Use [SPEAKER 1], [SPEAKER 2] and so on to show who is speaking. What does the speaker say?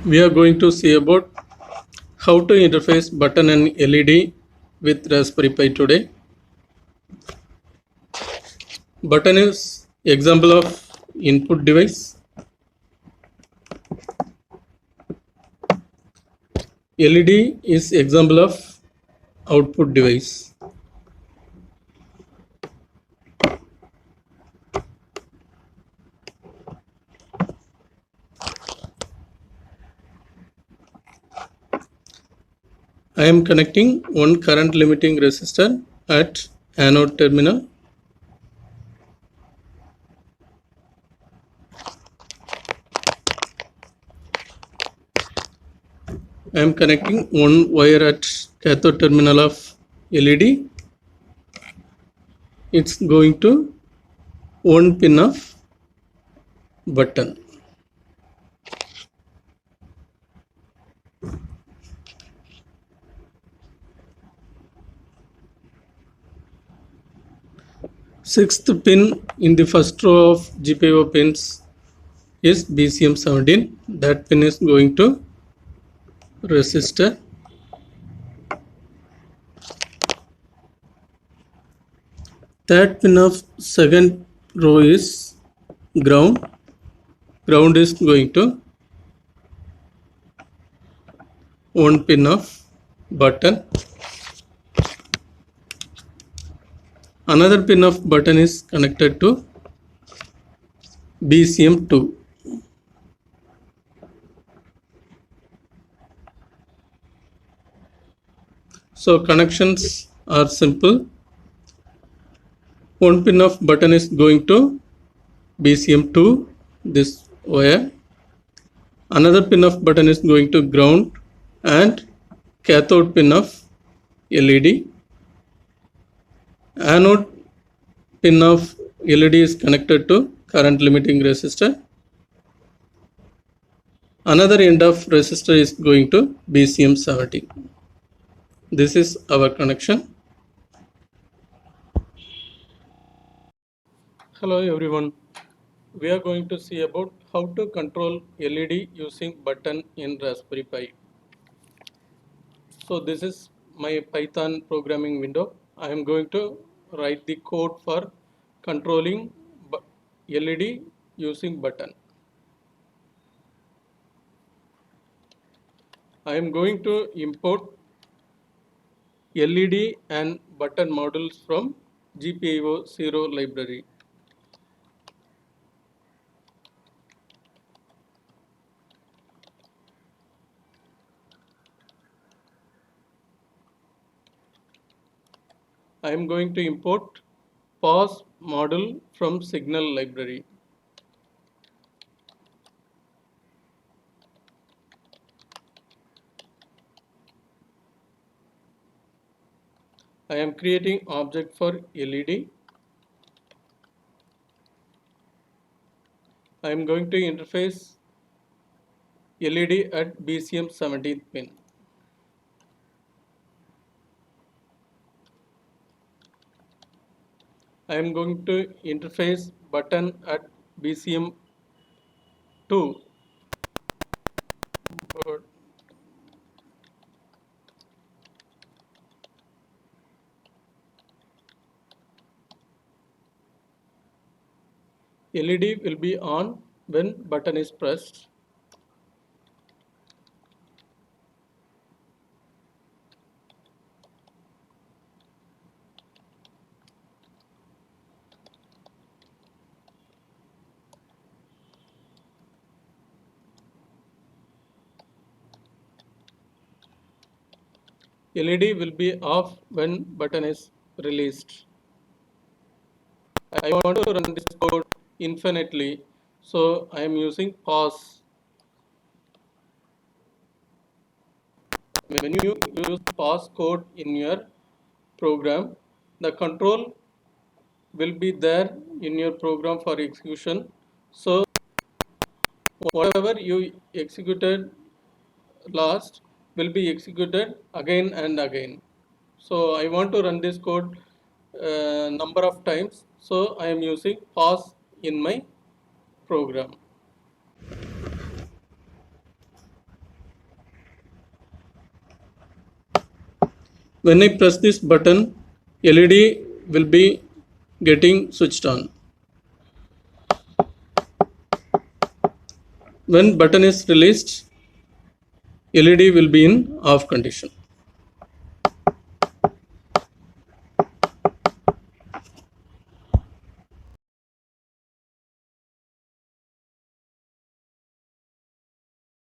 [SPEAKER 1] We are going to see about how to interface button and LED with Raspberry Pi today. Button is example of input device. LED is example of output device. I am connecting one current limiting resistor at anode terminal. I am connecting one wire at cathode terminal of LED. It's going to one pin of button. Sixth pin in the first row of GPIO pins is BCM17. That pin is going to resistor. That pin of second row is ground. Ground is going to one pin of button. Another pin of button is connected to BCM2. So connections are simple. One pin of button is going to BCM2, this wire. Another pin of button is going to ground and cathode pin of LED. Anode pin of LED is connected to current limiting resistor. Another end of resistor is going to BCM17. This is our connection. Hello everyone. We are going to see about how to control LED using button in Raspberry Pi. So this is my Python programming window. I am going to write the code for controlling LED using button. I am going to import LED and button modules from GPIO 0 library. I am going to import POS module from signal library. I am creating object for LED. I am going to interface LED at BCM 17th pin. I am going to interface button at BCM 2. LED will be on when button is pressed. LED will be off when button is released. I want to run this code infinitely, so I am using pause. When you use pause code in your program, the control will be there in your program for execution. So whatever you executed last will be executed again and again. So I want to run this code number of times, so I am using pause in my program. When I press this button, LED will be getting switched on. When button is released, LED will be in off condition.